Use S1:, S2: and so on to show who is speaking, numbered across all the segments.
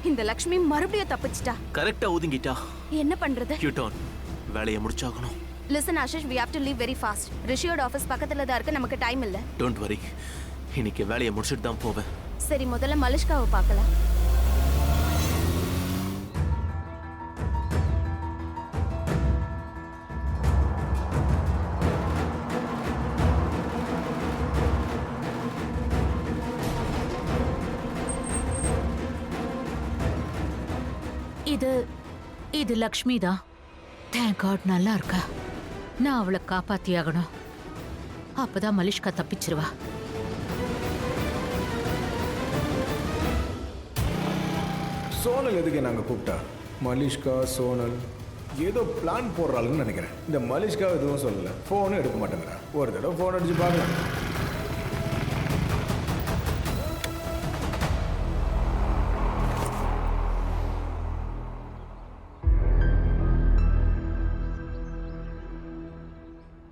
S1: இந்த லக்ஷ்மி மறுபடியும் தப்பிச்சிட்டா.
S2: கரெக்டா ஒதுங்கிட்டா.
S1: என்ன பண்றது?
S2: யூட்டர்ன். வேலையை முடிச்சாகணும்.
S1: Listen Ashish, we have to leave very fast. ரிஷியோட ஆபீஸ் பக்கத்துல தான் இருக்கு, நமக்கு டைம் இல்ல.
S2: டோன்ட் வரி, இன்னைக்கு வேலையை முடிச்சிட்டு தான் போவேன்.
S1: சரி, முதல்ல மலிஷ்காவை பார்க்கலாம்.
S3: இது லக்ஷ்மி தான். தேங்க் காட், நல்லா இருக்கா. நான் அவளை காப்பாத்தியாகணும். அப்பதான் மலிஷ்கா தப்பிச்சிருவா.
S4: சோனல் எதுக்கு நாங்கள் கூப்பிட்டா? மலிஷ்கா சோனல் ஏதோ பிளான் போடுறாளுன்னு நினைக்கிறேன். இந்த மலிஷ்கா எதுவும் சொல்லலை, ஃபோனும் எடுக்க மாட்டேங்கிறா. ஒரு தடவை ஃபோன் அடிச்சு பார்க்கலாம்.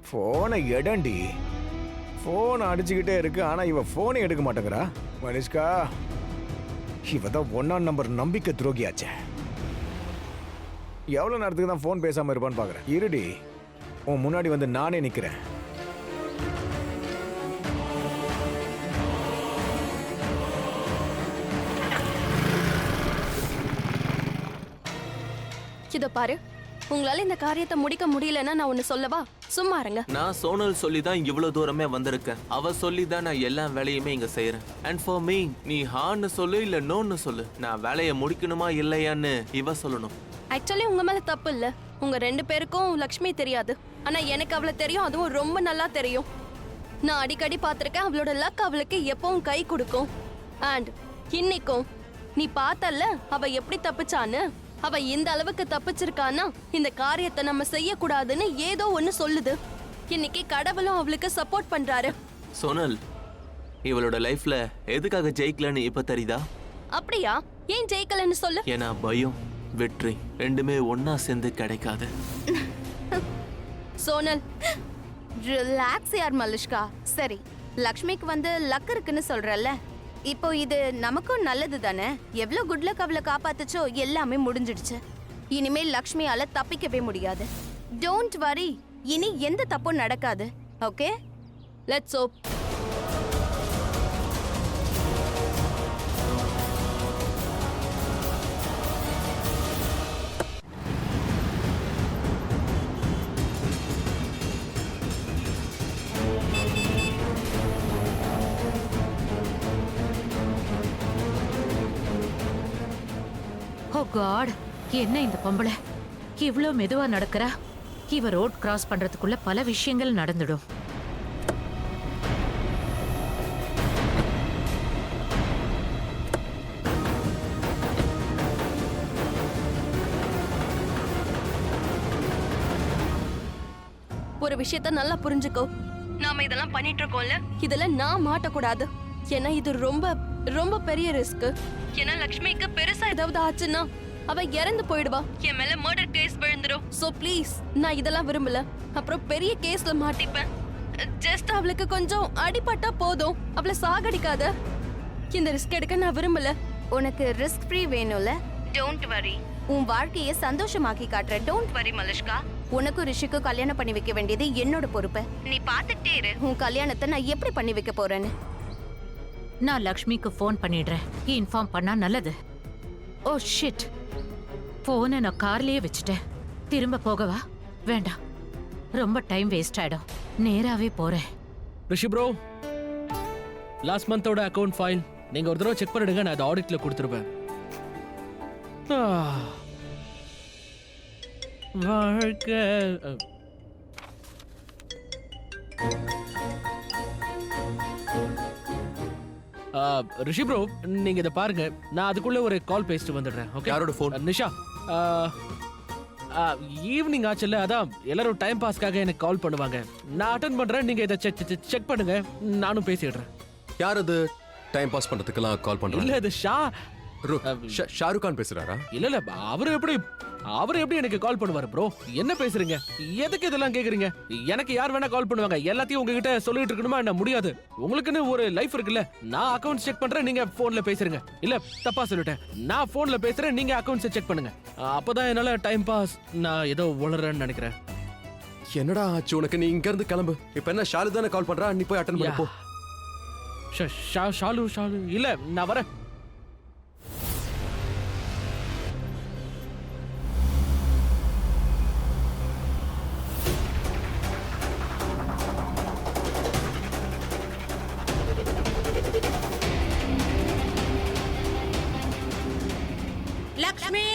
S4: ஃபோனை எடண்டி. ஃபோனை அடிச்சுக்கிட்டே இருக்கு, ஆனால் இவ ஃபோனை எடுக்க மாட்டேங்கிறா. மலிஷ்கா, இவ தான் 1ஆம் நம்பர் நம்பிக்கை துரோகியாச்சே. எவ்வளோ நேரத்துக்கு தான் ஃபோன் பேசாமல் இருப்பான்னு பார்க்குறேன். இருடி, உன் முன்னாடி வந்து நானே நிற்கிறேன்.
S1: இதோ பாரு, உங்களால இந்த காரியத்தை முடிக்க முடியலன்னா நான் ஒன்னு சொல்லவா? சும்மா இருங்க.
S2: நான் சோனல் சொல்லி தான் இவ்வளவு தூரமே வந்திருக்கேன். அவ சொல்லி தான் நான் எல்லா வேலையுமே இங்க செய்யறேன். அண்ட் ஃபார் மீ, நீ ஹான்னு சொல்லு இல்ல நோன்னு சொல்லு, நான் வேலையை முடிக்கணுமா இல்லையான்னு இவ சொல்லணும்.
S1: ஆக்சுவலி உங்க மேல தப்பு இல்ல. உங்க 2 பேருக்கும் லக்ஷ்மி தெரியாது, ஆனா எனக்கு அவளை தெரியும். அதுவும் ரொம்ப நல்லா தெரியும். நான் அடிக்கடி பார்த்திருக்கேன். அவளோட லக் அவளுக்கு எப்பவும் கை கொடுக்கும். அண்ட் இன்னைக்கும் நீ பார்த்தல்ல அவ எப்படி தப்பிச்சான்னு. அவ இந்த அளவுக்கு தப்பிச்சிருக்கான்னா இந்த காரியத்தை நம்ம செய்யக்கூடாதுன்னு ஏதோ ஒன்னு சொல்லுது. இன்னைக்கு கடவுளும் அவளுக்கு சப்போர்ட் பண்றாரு.
S2: சோனல், இவளோட லைஃப்ல எதுக்காக ஜெயிக்கலன்னு இப்ப தெரியுதா?
S1: அப்படியா? ஏன் ஜெயிக்கலன்னு சொல்லு.
S2: ஏன்னா பயம், வெற்றி ரெண்டுமே ஒன்னா சேர்ந்து கிடைக்காது.
S1: சோனல், ரிலாக்ஸ் யார் மலிஷ்கா. சரி, லக்ஷ்மிக்கு வந்து லக் இருக்குன்னு சொல்றல்ல, இப்போ இது நமக்கும் நல்லது தானே. எவ்வளவு குட் லக் அவளை காப்பாத்துச்சோ எல்லாமே முடிஞ்சிடுச்சு. இனிமேல் லக்ஷ்மியால தப்பிக்கவே முடியாது. டோன்ட் வரி, இனி எந்த தப்பும் நடக்காது. Okay, let's hope.
S3: Oh God, என்ன இந்த பொம்பளை இவ்ளோ மெதுவா நடக்கிறா? இவ ரோட் கிராஸ் பண்றதுக்குள்ள பல விஷயங்கள் நடந்துடும்.
S1: ஒரு விஷயத்த நல்லா புரிஞ்சுக்கோ. நாம இதெல்லாம் பண்ணிட்டு இருக்கோம்ல, இதுல நான் மாட்டக்கூடாது. ஏன்னா இது ரொம்ப ரொம்ப பெரிய ரிஸ்க். ஏன்னா லக்ஷ்மிக்கு பெருசா ஏதாவது ஆச்சுன்னா அவ இறந்து போயிடுவா. என் மேல மர்டர் கேஸ் விழுந்துரும். சோ ப்ளீஸ், நான் இதெல்லாம் விரும்பல. அப்புறம் பெரிய கேஸ்ல மாட்டிப்பேன். ஜஸ்ட் அவளுக்கு கொஞ்சம் அடிபட்டா போதும், அவளை சாகடிக்காத. இந்த ரிஸ்க் எடுக்க நான் விரும்பல. உனக்கு ரிஸ்க் ஃப்ரீ வேணும்ல? டோன்ட் வரி, உன் வாழ்க்கையை சந்தோஷமாக்கி காட்டுற. Don't worry Malishka. உனக்கும் ரிஷிக்கு கல்யாணம் பண்ணி வைக்க வேண்டியது என்னோட பொறுப்பு. நீ பாத்துட்டே இரு உன் கல்யாணத்தை நான் எப்படி பண்ணி வைக்க போறேன்னு.
S3: நான் லக்ஷ்மிக்கு ஃபோன் பண்ணிடுறேன். இன்ஃபார்ம் பண்ணா நல்லது. ஓ ஷிட், ஃபோனை நான் கார்லயே வச்சுட்டேன். திரும்ப போகவா? வேண்டாம், ரொம்ப டைம் வேஸ்ட் ஆயிடும். நேராவே போறேன்.
S5: ரிஷி ப்ரோ, லாஸ்ட் மந்தோட அக்கவுண்ட் ஃபைல் நீங்க ஒரு தடவை செக் பண்ணிடுங்க. நான் அதை ஆடிட்ல கொடுத்துருவேன். வாழ்க்கை ரிஷி ப்ரோ, நீங்க இதை பாருங்க. நான் அதுக்குள்ள ஒரு கால் பேசிட்டு வந்துடுறேன். ஓகே?
S2: யாரோட ஃபோன்?
S5: நிஷா. ஈவினிங் ஆச்சுல்ல, அதான் எல்லாரும் டைம் பாஸ்க்காக எனக்கு கால் பண்ணுவாங்க. நான் அட்டென்ட் பண்றேன். நீங்க இதை செக் பண்ணுங்க, நானும் பேசிடுறேன்.
S6: யார் அது டைம் பாஸ் பண்றதுக்கெல்லாம் கால் பண்றாங்க?
S5: இல்ல, இது ஷாருக்
S6: கான் பேசுறாரா?
S5: இல்ல அவரு எப்படி அவர் எப்படி எனக்கு கால் பண்ணுவாரு ப்ரோ? என்ன பேசுறீங்க? எதுக்கு இதெல்லாம் கேக்குறீங்க? எனக்கு யார் வேணா கால் பண்ணுவாங்க. எல்லாத்தையும் உங்ககிட்ட சொல்லிட்டு இருக்கணுமா? என்ன முடியாது. உங்களுக்குன்னு ஒரு லைஃப் இருக்குல்ல. நான் அக்கவுண்ட்ஸ் செக் பண்றேன், நீங்க போன்ல பேசுறீங்க. இல்ல தப்பா சொல்லிட்டேன். நான் போன்ல பேசுறேன், நீங்க அக்கவுண்ட்ஸ் செக் பண்ணுங்க. அப்பதான் என்னால டைம் பாஸ். நான் ஏதோ உளறேன்னு நினைக்கிறேன்.
S6: என்னடா ஆச்சு உனக்கு? நீ இங்க இருந்து கிளம்பு. இப்ப என்ன ஷாலு தானே கால் பண்றா? நீ போய் அட்டன் பண்ணு போ.
S5: ஷாலு இல்ல நான் வரேன்.
S3: லக்ஷ்மி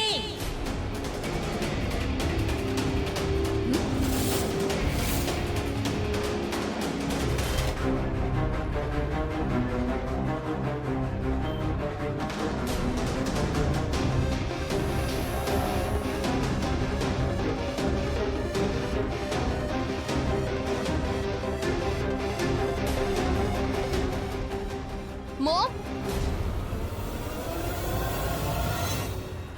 S1: மோம்,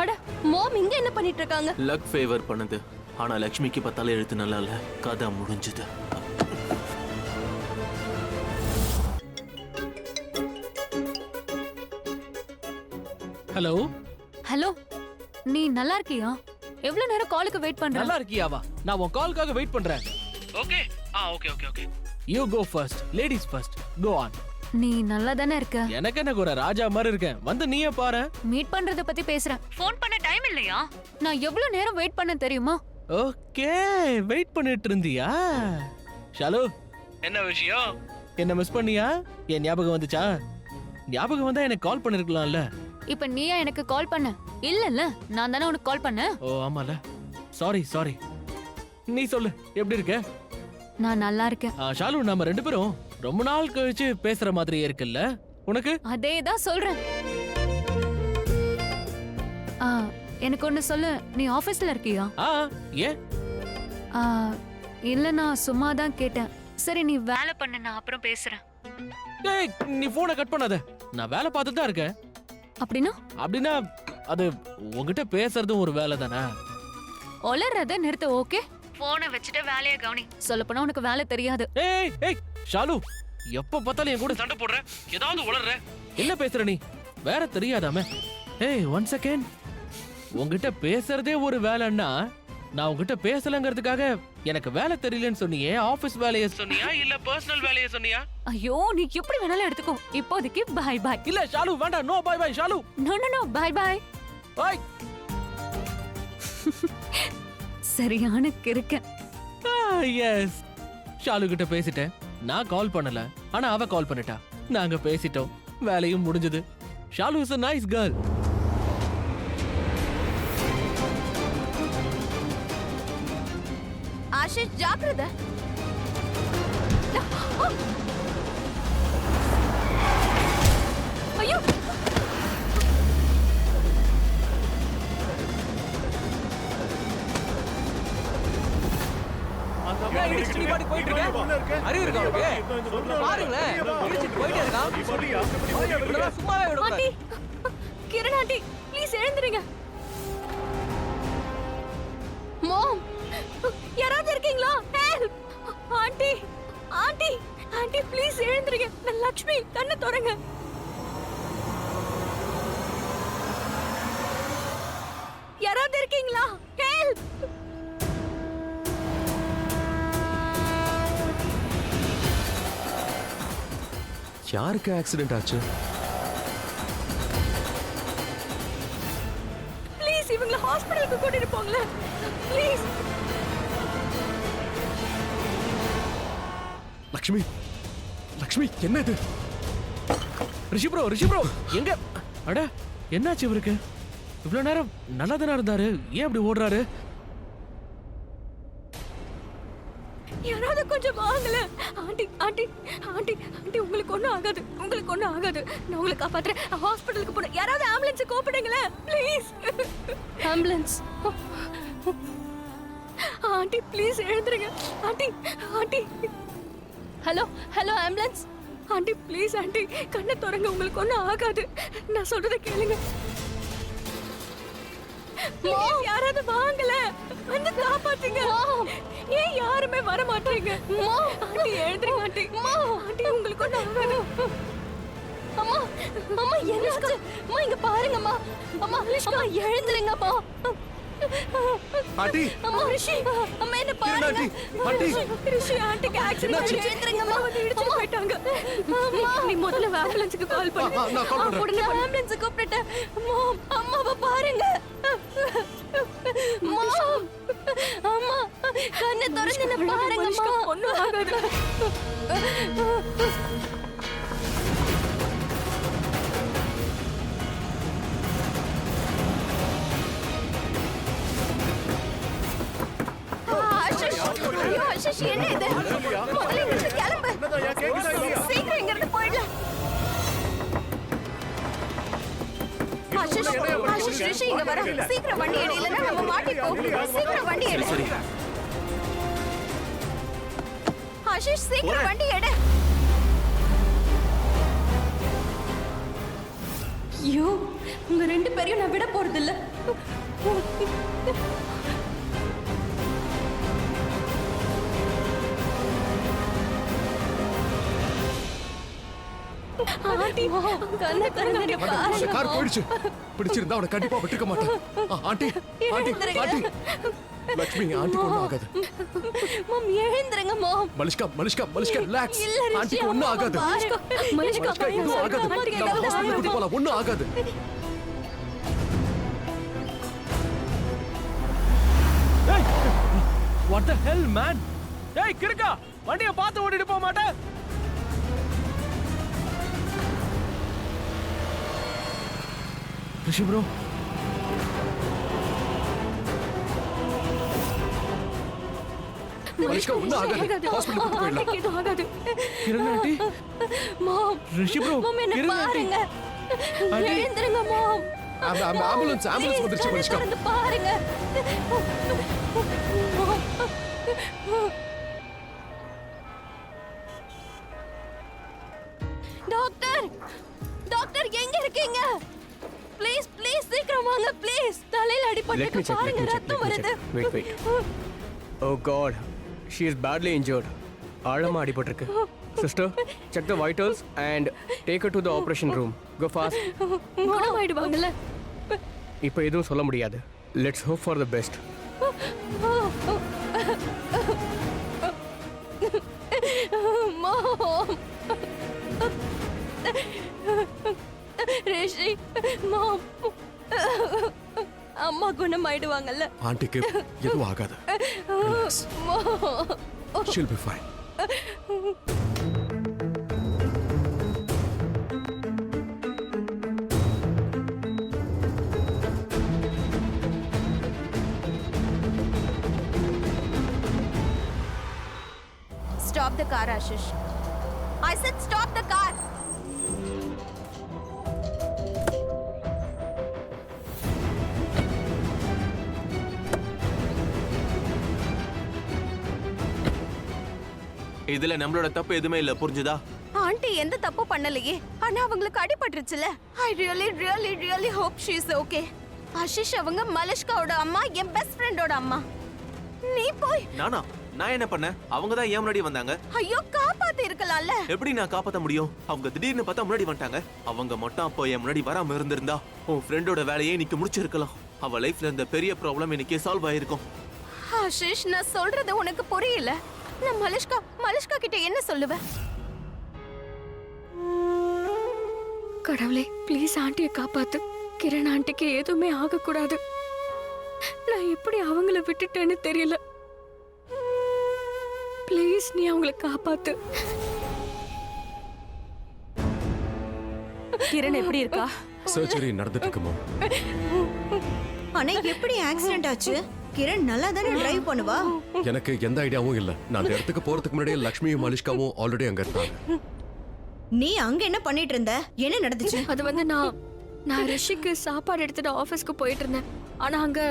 S1: அட மோம் இங்க என்ன பண்ணிட்டு இருக்காங்க?
S2: லக் ஃபேவர் பண்ணுது. ஆனா லக்ஷ்மிக்கு பத்தால எழுத்து நல்லா இல்ல. கதை முடிஞ்சுது.
S5: ஹலோ
S7: ஹலோ, நீ நல்லா இருக்கியா? எவ்வளவு நேரம் காலுக்கு வெயிட் பண்ற?
S5: நல்லா இருக்கியாவா? நான் உன் காலுக்காக வெயிட் பண்றேன். Okay okay. You go first. Ladies first. Go on.
S7: நீ நல்லா தானே இருக்க?
S5: எனக்கு என்ன ஒரு ராஜா மாதிரி இருக்கேன். வந்து நீயே பாரு.
S7: மீட் பண்றத பத்தி பேசுறேன். ஃபோன் பண்ண டைம் இல்லையா? நான் எவ்வளவு நேரம் வெயிட் பண்ண தெரியுமா?
S5: ஓகே, வெயிட் பண்ணிட்டு இருந்தியா? ஷாலு, என்ன விஷயம்? என்ன மிஸ் பண்ணியா? என் ஞாபகம் வந்துச்சா? ஞாபகம் வந்தா எனக்கு கால் பண்ணிருக்கலாம்ல.
S7: இப்ப நீயா எனக்கு கால் பண்ண? இல்லல்ல, நான் தானே உனக்கு கால் பண்ணேன்.
S5: ஓ ஆமால. சாரி. நீ சொல்லு, எப்படி இருக்க?
S7: நான் நல்லா இருக்கேன்.
S5: ஷாலு, நாம ரெண்டு பேரும் ரொம்ப நாள் கழிச்சு பேசுற மாதிரியே இருக்குல்ல உனக்கு?
S7: அதே தான் சொல்றேன். எனக்கு ஒண்ணு சொல்லு, நீ ஆபீஸ்ல இருக்கியா?
S5: ஏன்?
S7: இல்ல, நான் சும்மா தான் கேட்டேன். சரி, நீ வேலை பண்ணு, நான் அப்புறம் பேசுறேன்.
S5: ஏய், நீ போனை கட் பண்ணாத. நான் வேலை பார்த்துட்டு தான் இருக்கேன். அப்படின்னா அது உன்கிட்ட பேசுறதும் ஒரு வேலை தானே?
S7: ஒளறத நிறுத்து. ஓகே, போனை வச்சுட்டு வேலையை கவனி. சொல்ல போனா உனக்கு வேலை தெரியாது.
S5: ஏய் ஷாலு, எப்ப பார்த்தாலும் என் கூட சண்டை போடுற, ஏதாவது உளறற. என்ன பேசுற நீ? வேற தெரியாதாமே. ஏய், 1 செகண்ட். உன்கிட்ட பேசுறதே ஒரு வேலைன்னா, நான் உன்கிட்ட பேசலங்கிறதுக்காக எனக்கு வேலை தெரியலன்னு சொன்னியே, ஆபீஸ் வேலையை சொன்னியா இல்ல பர்சனல் வேலையை சொன்னியா?
S7: ஐயோ, நீ எப்படி வேணாலும் எடுத்துக்கோ. இப்போதைக்கு பை பை.
S5: இல்ல ஷாலு, வேண்டாம். No bye bye Shalu.
S7: No bye bye.
S5: Bye.
S7: சரியான கிறுக்க.
S5: எஸ், ஷாலு கிட்ட பேசிட்டேன். நான் கால் பண்ணல, ஆனா அவ கால் பண்ணிட்டா. நாங்க பேசிட்டோம், வேலையும் முடிஞ்சது. Shalu is a nice girl.
S1: Ashish, ஜாக்கிரதை. ஐயோ, ஆண்டி, கிரண் ஆண்டி, ப்ளீஸ் எழுந்திருங்க. மோம், யாராவது இருக்கீங்களா? ஹெல்ப்! ஆண்டி ப்ளீஸ் எழுந்திருங்க. நான் லக்ஷ்மி, கண்ணை திறங்க. யாராவது இருக்கீங்களா? ஹெல்ப்!
S6: யாருக்கு ஆக்சிடென்ட் ஆச்சு?
S1: ப்ளீஸ் இவங்கள ஹாஸ்பிடலுக்கு கூட்டிட்டு போங்களேன். ப்ளீஸ்.
S6: லக்ஷ்மி, என்ன இது?
S5: ரிஷி ப்ரோ, எங்க? அட, என்னாச்சு இவருக்கு? இவ்வளவு நேரம் நல்லா தானே இருந்தாரு, ஏன் அப்படி ஓடுறாரு?
S1: யாராவது கொஞ்சம் வாங்கல. ஆண்டி, உங்களுக்கு ஒண்ணும் ஆகாது. நான் உங்களை காப்பாத்துறேன். ஹாஸ்பிடலுக்கு போறேன். யாராவது ஆம்புலன்ஸ் கூப்பிடுங்களேன் ப்ளீஸ். ஆம்புலன்ஸ்? ஆண்டி ப்ளீஸ் எழுந்திருங்க. Aunty. Hello ambulance. Aunty please, aunty கண்ணை திறங்க. உங்களுக்கு ஒண்ணும் ஆகாது. நான் சொல்றத கேளுங்க.
S7: ப்ளீஸ் யாராவது வாங்கல வந்து காப்பாத்துங்க ஏன் யாருமே வர மாட்டீங்க ஆண்டி எழுந்திருங்க ஆண்டி ஆண்டி உங்களுக்கு ஒண்ணு ஆகாது
S1: அம்மா அம்மா என்னாச்சு அம்மா இங்க பாருங்கம்மா அம்மா அம்மா எழுந்துருங்கம்மா
S6: ஆண்டி
S1: அம்மா ரிஷி அம்மா என்ன பாருங்க
S6: ஆண்டி ஆண்டி
S7: ரிஷி ஆண்டிக்கு ஆக்சிடென்ட் எழுந்திருங்கம்மா வந்து இடிச்சு போயிட்டாங்க நீ முதல்ல ஆம்புலன்ஸ்க்கு கால் பண்ணு
S6: நான் கால் பண்றேன்
S1: உடனே ஆம்புலன்ஸ் கூப்பிட்டுட்டேன் அம்மா அம்மாவை பாருங்க அம்மா அம்மா கண்ணை திறந்து பாருங்கம்மா
S7: ஒண்ணும் ஆகாது
S1: ஐயோ அஷிஷ் என்ன இது முதல்ல இங்கிருந்து கிளம்பு சீக்கிரம் இங்கிருந்து போயிடலாம் அஷிஷ் ரிஷி இங்க வர சீக்கிரம் வண்டி எடு இல்லைன்னா நம்ம மாட்டிப்போம் சீக்கிரம் வண்டி எடு அஷிஷ் சீக்கிரம் வண்டி எடு ஐயோ உங்க ரெண்டு பேரையும் நான் விட போறது இல்ல ஆண்டி கண்ணை திறந்து
S6: அந்த கார் போயிடுச்சு பிடிச்சிருந்தா அவனை கண்டிப்பா விட்டுக்க மாட்டேன் ஆண்டி ஆண்டி ஆண்டி லட்சுமி ஆண்டிக்கு ஒண்ணும் ஆகாது
S1: மாம் எழுந்திருங்க மாம்
S6: மலிஷ்கா மலிஷ்கா மலிஷ்கா ரிலாக்ஸ்
S1: இல்ல ரிஷி
S6: ஆண்டிக்கு ஒண்ணும் ஆகாது மலிஷ்கா எதுவும் ஆகாது நம்ம ஹாஸ்பிடல் கூட்டி போலாம் ஒண்ணும் ஆகாது
S5: வாட் தி ஹெல் மேன் ஏய் கிறுக்கா வண்டியை பார்த்து ஓடிட்டு போக மாட்டேன் ரிஷி ப்ரோ
S6: மலிஷ்கா ஒண்ணும் ஆகாது ஹாஸ்பிடல் கூட்டி போயிடலாம்
S7: எதுவும் ஆகாது
S5: கிரண் ஆண்டி
S1: மாம்
S5: ரிஷி ப்ரோ
S1: மாம் என்ன
S5: கிரண் ஆண்டி
S1: பாருங்க எழுந்திருங்க மாம்
S6: ஆம்புலன்ஸ் வந்துருச்சு மலிஷ்கா
S1: திறந்து பாருங்க டாக்டர் டாக்டர் எங்க இருக்கீங்க ப்ளீஸ் ப்ளீஸ் சீக்கிரம் வாங்க ப்ளீஸ் தலையில அடிபட்டு பாருங்க ரத்தம் வருது
S8: Wait. Oh God, she is badly injured. ஆழமா அடிபட்டிருக்கு. Sister, check the vitals and take her to the operation room. Go fast.
S7: குணமாயிடுவாங்கல்ல
S8: இப்போ எதுவும் சொல்ல முடியாது. Let's hope for the best.
S1: மாம் ரிஷி மாம் அம்மா குணமாயிடுவாங்கல்ல
S6: ஆண்டிக்கு எதுவும் ஆகாது relax she'll be fine
S1: Stop the car, Ashish. I said stop the car.
S2: இதுல நம்மளோட தப்பு எதுவுமே இல்ல புரிஞ்சுதா
S1: ஆண்டி எந்த தப்பு பண்ணலையே ஆனா அவங்களுக்கு அடிபட்டுருச்சுல I really hope she is okay Ashish அவங்க மலிஷ்காவோட அம்மா என் பெஸ்ட் ஃப்ரெண்டோட அம்மா நீ போய்
S2: நானா நான் என்ன பண்ணேன் அவங்க தான் ஏன் முன்னாடி வந்தாங்க
S1: ஐயோ காப்பாத்தி இருக்கலாம்ல
S2: எப்படி நான் காப்பாத்த முடியும் அவங்க திடீர்னு பார்த்தா முன்னாடி வந்துட்டாங்க அவங்க மட்டும் அப்போ என் முன்னாடி வராம இருந்திருந்தா உன் ஃப்ரெண்டோட வேலையை இன்னைக்கு முடிச்சிருக்கலாம் அவ லைஃப்ல இருந்த பெரிய ப்ராப்ளம் இன்னைக்கு சால்வ் ஆயிருக்கும்
S1: ஆஷிஷ் நான் சொல்றது உனக்கு புரியல நான் மலிஷ்கா கிட்ட என்ன சொல்லுவேன்
S7: கடவுளே ப்ளீஸ் ஆண்டியை காப்பாத்து கிரண் ஆண்டிக்கு எதுவுமே ஆகக்கூடாது நான் எப்படி அவங்கள விட்டுட்டேன்னு தெரியல ப்ளீஸ் நீ அவங்கள காப்பாத்து
S1: கிரண் எப்படி இருக்கா
S6: சர்ஜரி நடந்துட்டு இருக்குமோ
S9: ஆனா எப்படி ஆக்சிடென்ட் ஆச்சு கிரண் நல்லா தானே டிரைவ் பண்ணுவா
S6: எனக்கு எந்த ஐடியாவும் இல்ல நான் அந்த இடத்துக்கு போறதுக்கு முன்னாடியே லக்ஷ்மியும் மலிஷ்காவும் ஆல்ரெடி அங்க இருந்தாங்க
S9: நீ அங்க என்ன பண்ணிட்டு இருந்த என்ன நடந்துச்சு
S7: அது வந்து நான் ரிஷிக்கு சாப்பாடு எடுத்துட்டு ஆபீஸ்க்கு போயிட்டு இருந்தேன் ஆனா அங்க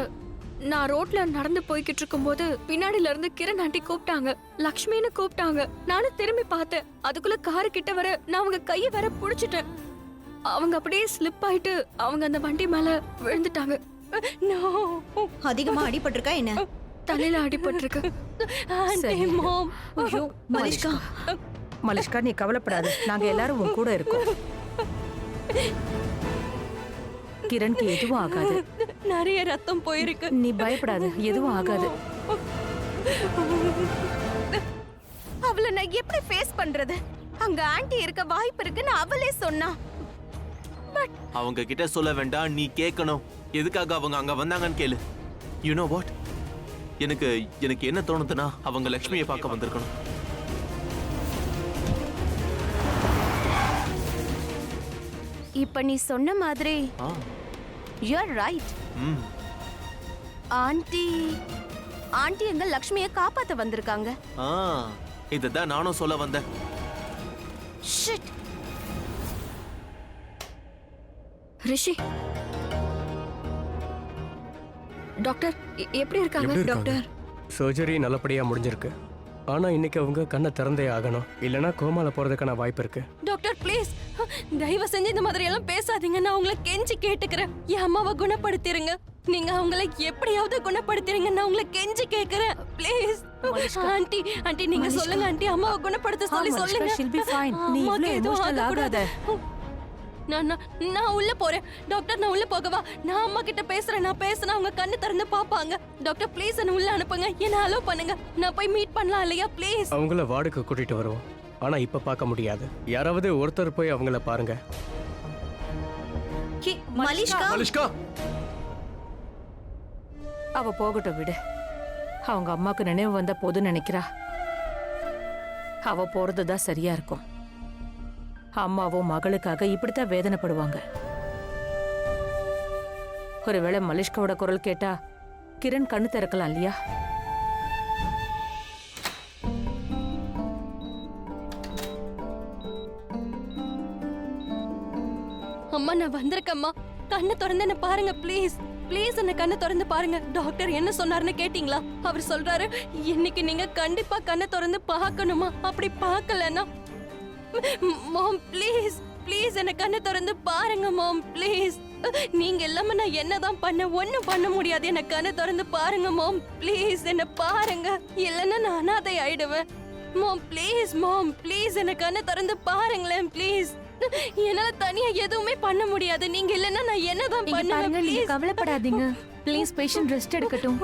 S7: நான் ரோட்ல நடந்து போய்கிட்டு இருக்கும்போது பின்னாடில இருந்து கிரண் ஆண்டி கூப்பிட்டாங்க லக்ஷ்மின்னு கூப்பிட்டாங்க நானும் திரும்பி பார்த்தேன் அதுக்குள்ள காரு கிட்ட வர நான் அவங்க கையை வேற புடிச்சிட்டேன் அவங்க அப்படியே ஸ்லிப் ஆயிட்டு அவங்க அந்த வண்டி மேல விழுந்துட்டாங்க
S1: நோ
S9: அதிகமா அடிபட்டிருக்கா என்ன?
S7: தலையில அடிபட்டிருக்கு.
S1: ஆண்டி மாம்
S9: ஐயோ மலிஷ்கா,
S3: மலிஷ்கா நீ கவலைப்படாத, நாங்க எல்லாரும் உன் கூட இருக்கோம். கிரண்க்கு எதுவும் ஆகாது,
S1: நிறைய ரத்தம் போயிருக்கு.
S3: நீ பயப்படாத, எதுவும் ஆகாது.
S1: அவளை நான் எப்படி ஃபேஸ் பண்றது? அங்க ஆண்டி இருக்க வாய்ப்பு இருக்குன்னு அவளே சொன்னா.
S2: அவங்க கிட்ட சொல்ல வேண்டாம், நீ கேட்கணும். எதுக்காக அவங்க அங்க வந்தாங்கன்னு கேளு. யூ நோ வாட், எனக்கு என்ன தோணுதுன்னா அவங்க லக்ஷ்மியை பார்க்க வந்திருக்கணும்.
S1: இப்ப நீ சொன்ன மாதிரி
S2: ஆ,
S1: யூ ஆர் ரைட்.
S2: ம்.
S1: ஆண்டி எங்க லக்ஷ்மியை காப்பாத்த வந்திருக்காங்க.
S2: ஆ, இதுதான் நானும் சொல்ல வந்தேன்.
S1: ஷிட்.
S7: ரிஷி டாக்டர் எப்படி இருக்காங்க?
S6: எப்படி இருக்காங்க?
S7: டாக்டர்
S8: சர்ஜரி நல்லபடியா முடிஞ்சிருக்கு. ஆனா இன்னைக்கு அவங்க கண்ணை திறந்தே ஆகணும், இல்லைன்னா கோமால போறதுக்கான வாய்ப்பு இருக்கு.
S1: டாக்டர் ப்ளீஸ் தயவு செஞ்சு இந்த மாதிரி எல்லாம் பேசாதீங்க. நான் உங்களை கெஞ்சி கேட்டுக்கிறேன். என் அம்மாவை குணப்படுத்திருங்க. நீங்க அவங்கள எப்படியாவது குணப்படுத்திருங்க. நான் உங்களை கெஞ்சி கேக்குறேன் ப்ளீஸ். ஆண்டி நீங்க சொல்லுங்க ஆண்டி, அம்மாவை குணப்படுத்த சொல்லி சொல்லுங்க.
S3: she'll be fine. நீ
S1: அம்மாக்கு
S3: இவ்ளோ
S1: எதுவும்
S3: emotional
S1: ஆகக்கூடாது.
S3: ஆகாத.
S1: நான் உள்ள போறேன் டாக்டர். நான் உள்ள போகவா? நான் அம்மா கிட்ட பேசுறேன். நான் பேசினா அவங்க கண்ணு திறந்து பாப்பாங்க. டாக்டர் ப்ளீஸ் என்ன உள்ள அனுப்புங்க. என்ன அலோ பண்ணுங்க. நான் போய் மீட் பண்ணலாம் இல்லையா ப்ளீஸ்?
S8: அவங்கள வார்டுக்கு கூட்டிட்டு வருவோம், ஆனா இப்ப பார்க்க முடியாது. யாராவது ஒருத்தர் போய் அவங்கள பாருங்க.
S9: மலிஷ்கா,
S6: மலிஷ்கா,
S3: அவ போகட்டும் விடு. அவங்க அம்மாக்கு நினைவு வந்த போது நினைக்கிறா. அவ போறதுதான் சரியா இருக்கும். அம்மாவும் மகளுக்காக இப்படித்தான் வேதனைப்படுவாங்க. ஒருவேளை மலிஷ்காவோட குரல் கேட்டா கிரண் கண்ணு திறக்கலாம் இல்லையா?
S1: அம்மா நான் வந்திருக்கேம்மா. கண்ணை திறந்து என்ன பாருங்க ப்ளீஸ். ப்ளீஸ் என்ன கண்ணை திறந்து பாருங்க. டாக்டர் என்ன சொன்னாருன்னு கேட்டீங்களா? அவர் சொல்றாரு இன்னைக்கு நீங்க கண்டிப்பா கண்ணை திறந்து பார்க்கணுமா. அப்படி பார்க்கலன்னா மாம் ப்ளீஸ் என்ன கண்ணை திறந்து பாருங்க மாம் ப்ளீஸ். நீங்க இல்லாம நான் என்னதான் பண்ண? ஒண்ணும் பண்ண முடியாது. என்ன கண்ணை திறந்து பாருங்க மாம் ப்ளீஸ். என்ன பாருங்க, இல்லைன்னா நான் அனாதை ஆயிடுவேன். மாம் ப்ளீஸ் என்ன கண்ணை திறந்து பாருங்களேன் ப்ளீஸ். என்னால தனியா எதுவுமே பண்ண முடியாது. நீங்க இல்லைன்னா நான் என்னதான் பண்ணுவேன் ப்ளீஸ்.
S3: கவலைப்படாதீங்க ப்ளீஸ். பேஷண்ட் ரெஸ்ட் எடுக்கட்டும்.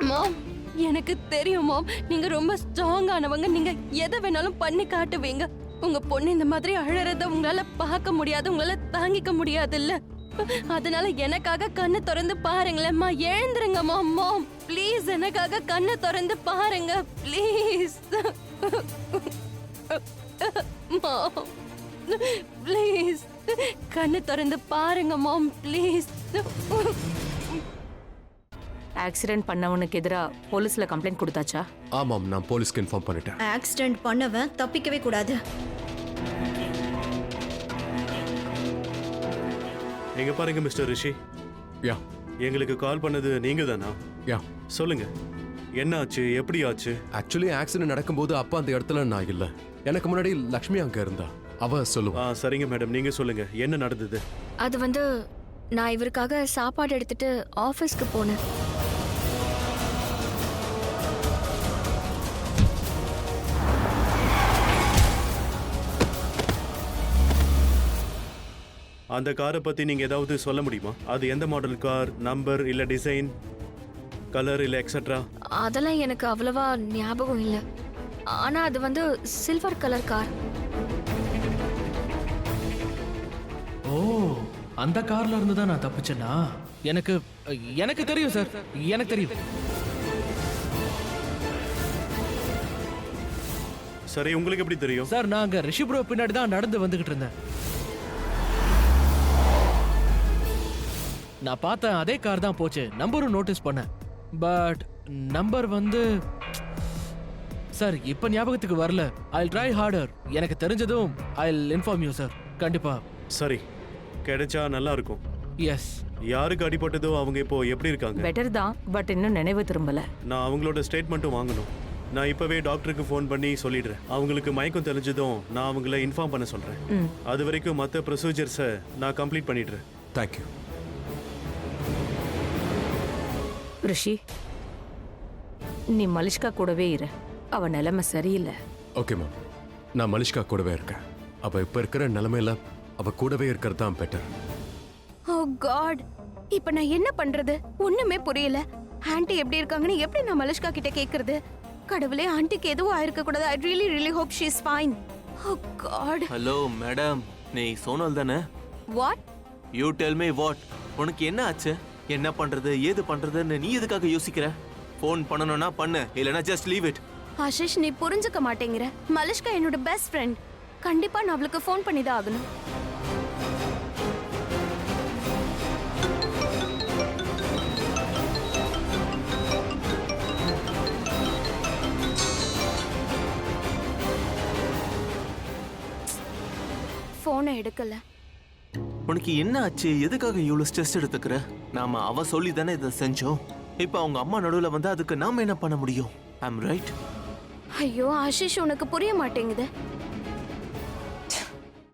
S1: மாம் எனக்கு தெரியும் மாம், நீங்க ரொம்ப ஸ்ட்ராங்கானவங்க. நீங்க எதை வேணாலும் பண்ணி காட்டுவீங்க. உங்க பொண்ணு இந்த மாதிரி அழறத உங்களால பார்க்க முடியாது, உங்களால தாங்கிக்க முடியாதுல்ல. அதனால எனக்காக கண்ணை திறந்து பாருங்களேம்மா. எழுந்துருங்க மாம் ப்ளீஸ். எனக்காக கண்ணை திறந்து பாருங்க ப்ளீஸ். மாம் ப்ளீஸ் கண்ணை திறந்து பாருங்க மாம் ப்ளீஸ்.
S3: ஆக்சிடென்ட் பண்ணவனுக்கு எதிரா போலீஸ்ல கம்ப்ளைண்ட் கொடுத்தாச்சா?
S6: ஆமாம், நான் போலீஸ்க்கு இன்ஃபார்ம் பண்ணிட்டேன்.
S9: ஆக்சிடென்ட் பண்ணவன் தப்பிக்கவே கூடாது.
S10: எங்க பாருங்க மிஸ்டர் ரிஷி,
S6: யா
S10: எங்களுக்கு கால் பண்ணது நீங்க தானா?
S6: யா
S10: சொல்லுங்க, என்ன ஆச்சு? எப்படி ஆச்சு?
S6: ஆக்சுவலி ஆக்சிடென்ட் நடக்கும்போது அப்பா அந்த இடத்துல நான் இல்ல. எனக்கு முன்னாடி லக்ஷ்மி அங்க இருந்தா. அவ சொல்லுவா.
S10: சரிங்க மேடம், நீங்க சொல்லுங்க என்ன நடந்தது?
S7: அது வந்து நான் இவருக்காக சாப்பாடு எடுத்துட்டு ஆபீஸ்க்கு போனேன்.
S10: அந்த காரை பத்தி நீங்க ஏதாவது சொல்ல முடியுமா? அது எந்த மாடல் கார், நம்பர் இல்ல டிசைன், கலர் இல்ல எக்ஸெட்ரா?
S7: அதெல்லாம் எனக்கு அவ்வளவா ஞாபகம் இல்லை. ஆனா அது வந்து சில்வர் கலர் கார்.
S5: ஓ, அந்த கார்ல இருந்து தான் நான் தப்பிச்சேனா? எனக்கு தெரியும் சார், எனக்கு தெரியும்.
S10: சரி, உங்களுக்கு எப்படி தெரியும்?
S5: சார் நாங்க ரிஷி ப்ரோ பின்னாடி தான் நடந்து வந்துகிட்டு இருந்தேன். நான் பார்த்தேன் அதே கார் தான் போச்சு. நம்பரும் நோட்டீஸ் பண்ணேன், பட் நம்பர் வந்து சார் இப்ப ஞாபகத்துக்கு வரல. I'll try harder. எனக்கு தெரிஞ்சதும் I'll inform you சார். கண்டிப்பா.
S10: சரி, கிடைச்சா நல்லா இருக்கும்.
S5: எஸ்.
S10: யாருக்கு அடிபட்டதோ அவங்க இப்போ எப்படி இருக்காங்க?
S3: பெட்டர் தான், பட் இன்னும் நினைவு திரும்பல.
S10: நான் அவங்களோட ஸ்டேட்மெண்ட்டும் வாங்கணும். நான் இப்பவே டாக்டருக்கு ஃபோன் பண்ணி சொல்லிடுறேன். அவங்களுக்கு மயக்கம் தெரிஞ்சதும் நான் அவங்கள இன்ஃபார்ம் பண்ண சொல்றேன். அது வரைக்கும் மற்ற ப்ரொசீஜர்ஸை நான் கம்ப்ளீட் பண்ணிடுறேன்.
S6: தேங்க்யூ.
S11: ரிஷி, நீ மலிஷ்கா கூடவே இரு. அவ நிலைமை சரியில்லை.
S6: ஓகே மேம், நான் மலிஷ்கா கூடவே இருக்கேன். அவ இப்ப இருக்கிற நிலைமையில அவ கூடவே இருக்கிறது தான் பெட்டர்.
S1: ஓ காட், இப்போ நான் என்ன பண்றது? ஒண்ணுமே புரியல. ஆன்ட்டி எப்படி இருக்காங்கன்னு எப்படி நான் மலிஷ்கா கிட்ட கேக்குறது? கடவுளே, ஆன்ட்டிக்கு எதுவும் ஆயிருக்க கூடாது. I really really hope she is fine. Oh God.
S2: Hello madam, நீ சோனல் தானே?
S1: What?
S2: You tell me what. உனக்கு என்ன ஆச்சு? என்ன பண்றது ஏது பண்றதுன்னு நீ எதுக்காக யோசிக்கிற? ஃபோன் பண்ணணும்னா பண்ணு, இல்லைன்னா ஜஸ்ட் லீவ் இட்.
S1: ஆஷிஷ், நீ புரிஞ்சுக்க மாட்டேங்கிற. மலிஷ்கா என்னோட பெஸ்ட் ஃப்ரெண்ட். கண்டிப்பா நான் அவளுக்கு ஃபோன் பண்ணி தான் ஆகணும். போனை எடுக்கல.
S2: உனக்கு என்ன ஆச்சு? எதுக்காக இவ்வளவு ஸ்ட்ரெஸ் எடுத்துக்கிற? நாம அவ சொல்லி தானே இதை செஞ்சோம். இப்ப அவங்க அம்மா நடுவுல வந்து அதுக்கு நாம என்ன பண்ண முடியும்? I'm right.
S1: ஐயோ ஆஷிஷ், உனக்கு புரிய மாட்டேங்குது.